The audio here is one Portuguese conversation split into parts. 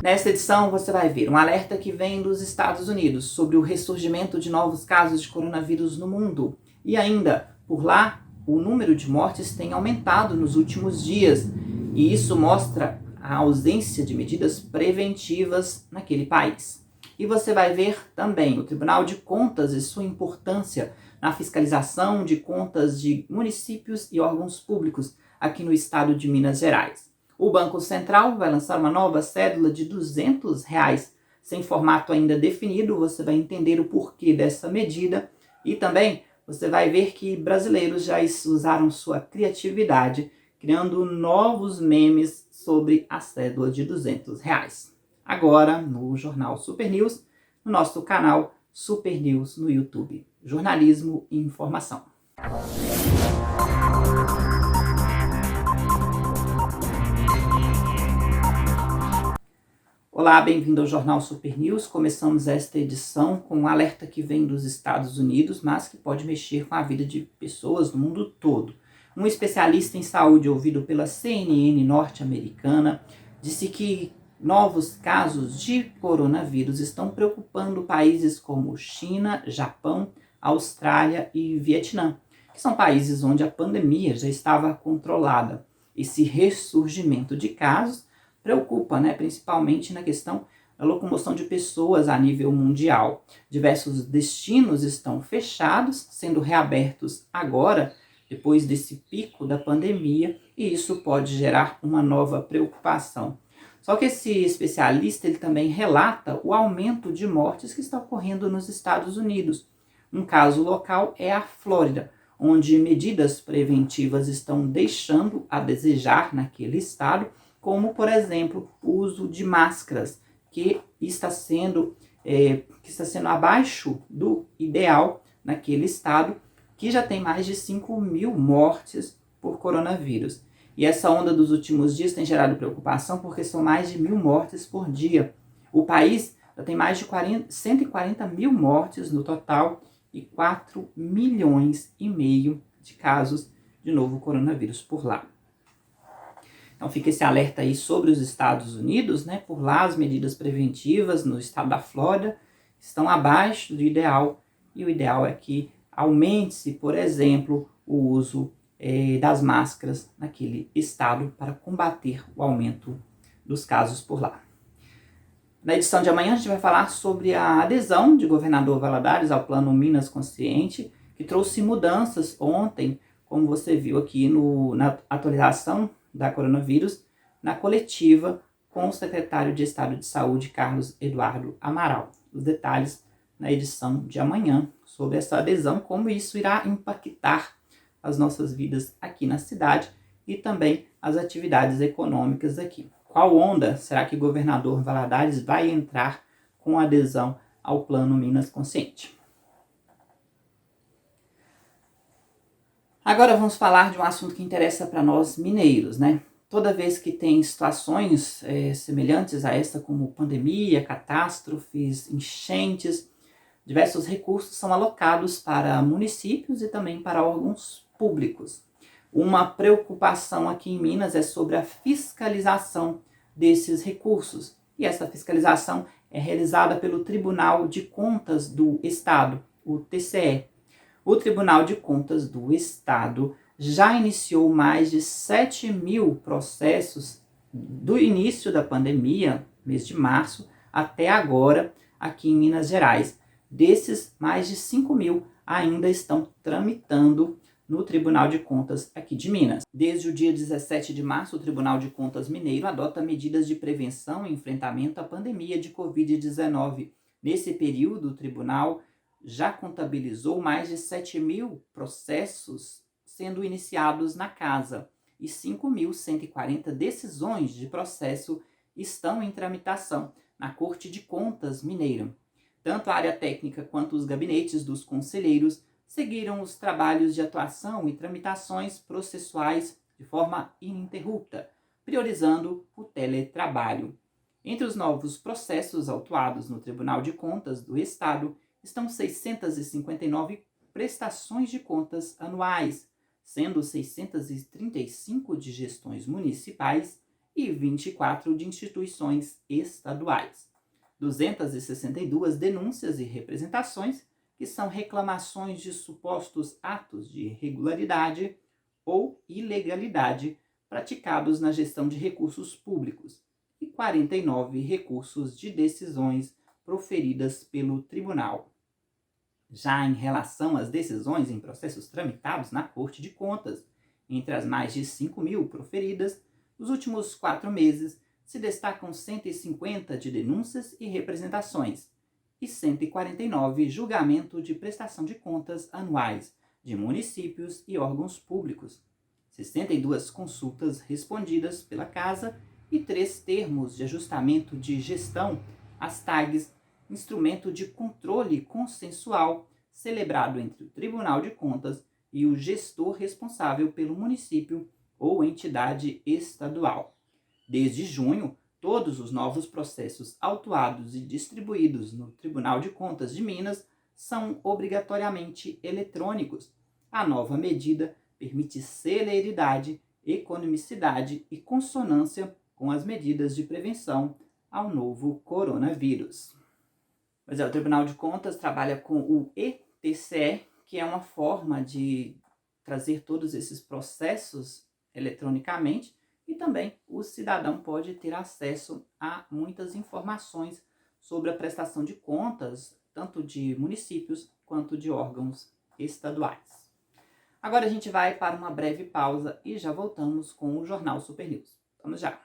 Nesta edição você vai ver um alerta que vem dos Estados Unidos sobre o ressurgimento de novos casos de coronavírus no mundo. E ainda, por lá, o número de mortes tem aumentado nos últimos dias. E isso mostra a ausência de medidas preventivas naquele país. E você vai ver também o Tribunal de Contas e sua importância na fiscalização de contas de municípios e órgãos públicos aqui no estado de Minas Gerais. O Banco Central vai lançar uma nova cédula de R$200, sem formato ainda definido. Você vai entender o porquê dessa medida e também você vai ver que brasileiros já usaram sua criatividade, criando novos memes sobre a cédula de R$200. Agora, no Jornal Super News, no nosso canal Super News no YouTube. Jornalismo e informação. Olá, bem-vindo ao Jornal Super News. Começamos esta edição com um alerta que vem dos Estados Unidos, mas que pode mexer com a vida de pessoas no mundo todo. Um especialista em saúde ouvido pela CNN norte-americana disse que novos casos de coronavírus estão preocupando países como China, Japão, Austrália e Vietnã, que são países onde a pandemia já estava controlada. Esse ressurgimento de casos preocupa, principalmente na questão da locomoção de pessoas a nível mundial. Diversos destinos estão fechados, sendo reabertos agora, depois desse pico da pandemia, e isso pode gerar uma nova preocupação. Só que esse especialista ele também relata o aumento de mortes que está ocorrendo nos Estados Unidos. Um caso local é a Flórida, onde medidas preventivas estão deixando a desejar naquele estado, como, por exemplo, o uso de máscaras, que está sendo abaixo do ideal naquele estado, que já tem mais de 5.000 mortes por coronavírus. E essa onda dos últimos dias tem gerado preocupação, porque são mais de 1.000 mortes por dia. O país já tem mais de 140 mil mortes no total e 4,5 milhões de casos de novo coronavírus por lá. Então fica esse alerta aí sobre os Estados Unidos, Por lá as medidas preventivas no estado da Flórida estão abaixo do ideal, e o ideal é que aumente-se, por exemplo, o uso das máscaras naquele estado para combater o aumento dos casos por lá. Na edição de amanhã a gente vai falar sobre a adesão de governador Valadares ao Plano Minas Consciente, que trouxe mudanças ontem, como você viu aqui na atualização da coronavírus, na coletiva com o secretário de Estado de Saúde, Carlos Eduardo Amaral. Os detalhes na edição de amanhã sobre essa adesão, como isso irá impactar as nossas vidas aqui na cidade e também as atividades econômicas aqui. Qual onda será que o governador Valadares vai entrar com adesão ao Plano Minas Consciente? Agora vamos falar de um assunto que interessa para nós mineiros, Toda vez que tem situações semelhantes a esta, como pandemia, catástrofes, enchentes, diversos recursos são alocados para municípios e também para órgãos públicos. Uma preocupação aqui em Minas é sobre a fiscalização desses recursos. E essa fiscalização é realizada pelo Tribunal de Contas do Estado, o TCE. O Tribunal de Contas do Estado já iniciou mais de 7.000 processos do início da pandemia, mês de março, até agora, aqui em Minas Gerais. Desses, mais de 5.000 ainda estão tramitando no Tribunal de Contas aqui de Minas. Desde o dia 17 de março, o Tribunal de Contas Mineiro adota medidas de prevenção e enfrentamento à pandemia de Covid-19. Nesse período, o tribunal já contabilizou mais de 7.000 processos sendo iniciados na casa e 5.140 decisões de processo estão em tramitação na Corte de Contas Mineiro. Tanto a área técnica quanto os gabinetes dos conselheiros seguiram os trabalhos de atuação e tramitações processuais de forma ininterrupta, priorizando o teletrabalho. Entre os novos processos autuados no Tribunal de Contas do Estado estão 659 prestações de contas anuais, sendo 635 de gestões municipais e 24 de instituições estaduais. 262 denúncias e representações, que são reclamações de supostos atos de irregularidade ou ilegalidade praticados na gestão de recursos públicos, e 49 recursos de decisões proferidas pelo tribunal. Já em relação às decisões em processos tramitados na Corte de Contas, entre as mais de 5.000 proferidas, nos últimos 4 meses se destacam 150 de denúncias e representações e 149 julgamento de prestação de contas anuais de municípios e órgãos públicos, 62 consultas respondidas pela Casa e 3 termos de ajustamento de gestão, as TAGs, instrumento de controle consensual celebrado entre o Tribunal de Contas e o gestor responsável pelo município ou entidade estadual. Desde junho, todos os novos processos autuados e distribuídos no Tribunal de Contas de Minas são obrigatoriamente eletrônicos. A nova medida permite celeridade, economicidade e consonância com as medidas de prevenção ao novo coronavírus. Mas o Tribunal de Contas trabalha com o ETCE, que é uma forma de trazer todos esses processos eletronicamente, e também o cidadão pode ter acesso a muitas informações sobre a prestação de contas, tanto de municípios quanto de órgãos estaduais. Agora a gente vai para uma breve pausa e já voltamos com o Jornal Super News. Vamos já!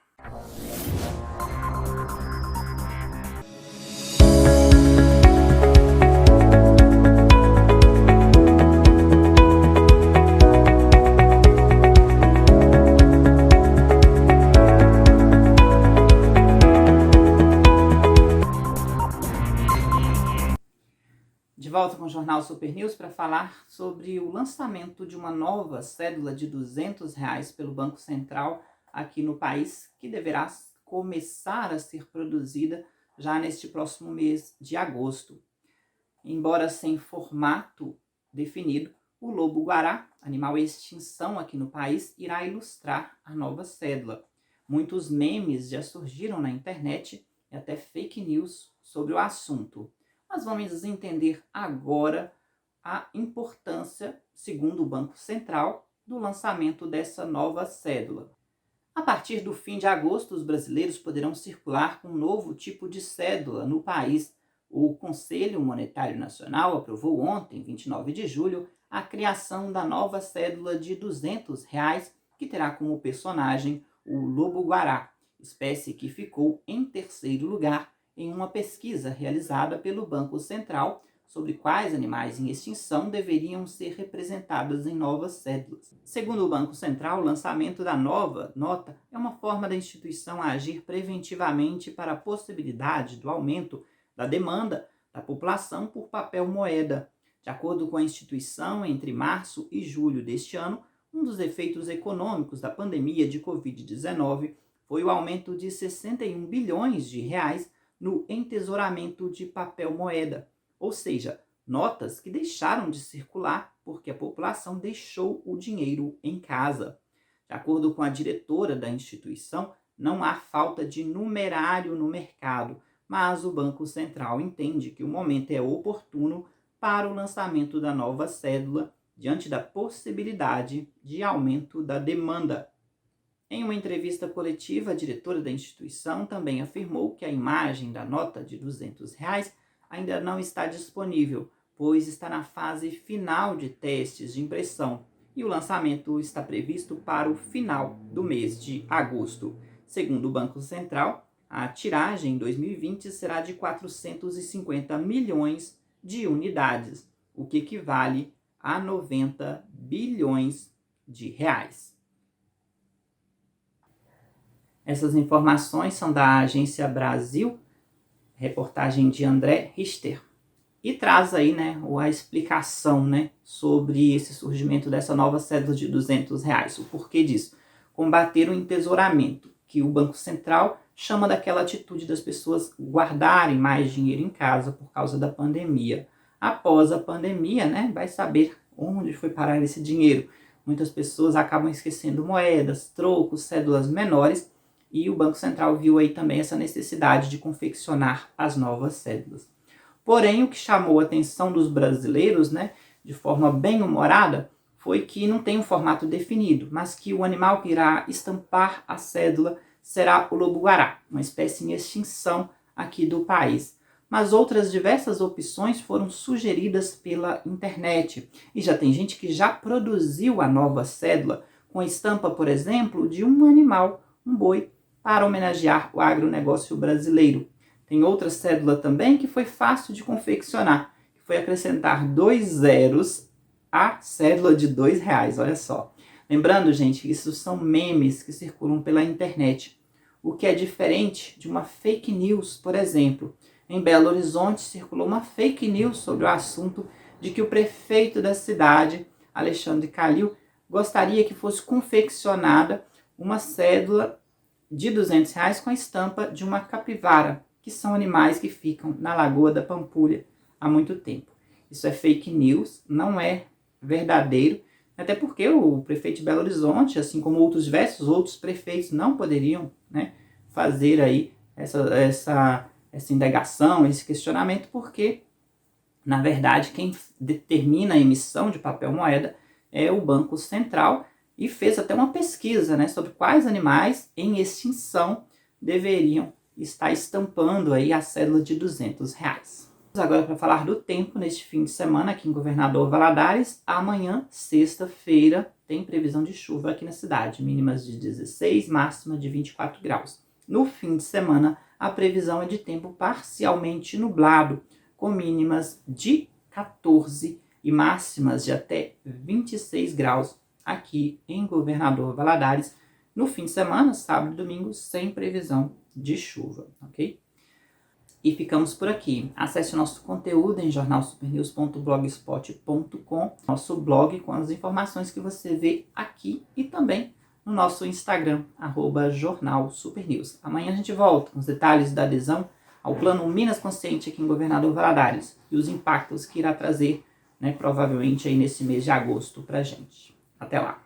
De volta com o Jornal Super News para falar sobre o lançamento de uma nova cédula de R$200 pelo Banco Central aqui no país, que deverá começar a ser produzida já neste próximo mês de agosto. Embora sem formato definido, o lobo-guará, animal em extinção aqui no país, irá ilustrar a nova cédula. Muitos memes já surgiram na internet e até fake news sobre o assunto. Mas vamos entender agora a importância, segundo o Banco Central, do lançamento dessa nova cédula. A partir do fim de agosto, os brasileiros poderão circular com um novo tipo de cédula no país. O Conselho Monetário Nacional aprovou ontem, 29 de julho, a criação da nova cédula de R$200, que terá como personagem o lobo-guará, espécie que ficou em terceiro lugar em uma pesquisa realizada pelo Banco Central sobre quais animais em extinção deveriam ser representados em novas cédulas. Segundo o Banco Central, o lançamento da nova nota é uma forma da instituição agir preventivamente para a possibilidade do aumento da demanda da população por papel moeda. De acordo com a instituição, entre março e julho deste ano, um dos efeitos econômicos da pandemia de Covid-19 foi o aumento de 61 bilhões de reais no entesouramento de papel moeda, ou seja, notas que deixaram de circular porque a população deixou o dinheiro em casa. De acordo com a diretora da instituição, não há falta de numerário no mercado, mas o Banco Central entende que o momento é oportuno para o lançamento da nova cédula diante da possibilidade de aumento da demanda. Em uma entrevista coletiva, a diretora da instituição também afirmou que a imagem da nota de R$200 ainda não está disponível, pois está na fase final de testes de impressão e o lançamento está previsto para o final do mês de agosto. Segundo o Banco Central, a tiragem em 2020 será de 450 milhões de unidades, o que equivale a 90 bilhões de reais. Essas informações são da Agência Brasil, reportagem de André Richter, e traz aí a explicação sobre esse surgimento dessa nova cédula de R$200. O porquê disso? Combater o entesouramento, que o Banco Central chama daquela atitude das pessoas guardarem mais dinheiro em casa por causa da pandemia. Após a pandemia, vai saber onde foi parar esse dinheiro. Muitas pessoas acabam esquecendo moedas, trocos, cédulas menores, e o Banco Central viu aí também essa necessidade de confeccionar as novas cédulas. Porém, o que chamou a atenção dos brasileiros, né, de forma bem humorada, foi que não tem um formato definido, mas que o animal que irá estampar a cédula será o lobo-guará, uma espécie em extinção aqui do país. Mas outras diversas opções foram sugeridas pela internet. E já tem gente que já produziu a nova cédula com a estampa, por exemplo, de um animal, um boi, para homenagear o agronegócio brasileiro. Tem outra cédula também que foi fácil de confeccionar, que foi acrescentar 2 zeros à cédula de R$2, olha só. Lembrando, gente, isso são memes que circulam pela internet, o que é diferente de uma fake news, por exemplo. Em Belo Horizonte circulou uma fake news sobre o assunto de que o prefeito da cidade, Alexandre Calil, gostaria que fosse confeccionada uma cédula de R$200 com a estampa de uma capivara, que são animais que ficam na Lagoa da Pampulha há muito tempo. Isso é fake news, não é verdadeiro, até porque o prefeito de Belo Horizonte, assim como outros diversos outros prefeitos, não poderiam, né, fazer aí essa indagação, esse questionamento, porque, na verdade, quem determina a emissão de papel moeda é o Banco Central, e fez até uma pesquisa, né, sobre quais animais em extinção deveriam estar estampando aí a cédula de R$200. Agora para falar do tempo neste fim de semana aqui em Governador Valadares. Amanhã, sexta-feira, tem previsão de chuva aqui na cidade, mínimas de 16, máxima de 24 graus. No fim de semana, a previsão é de tempo parcialmente nublado, com mínimas de 14 e máximas de até 26 graus aqui em Governador Valadares. No fim de semana, sábado e domingo, sem previsão de chuva, ok? E ficamos por aqui. Acesse o nosso conteúdo em jornalsupernews.blogspot.com, nosso blog com as informações que você vê aqui e também no nosso Instagram, @jornalsupernews. Amanhã a gente volta com os detalhes da adesão ao Plano Minas Consciente aqui em Governador Valadares e os impactos que irá trazer, né, provavelmente aí nesse mês de agosto pra gente. Até lá!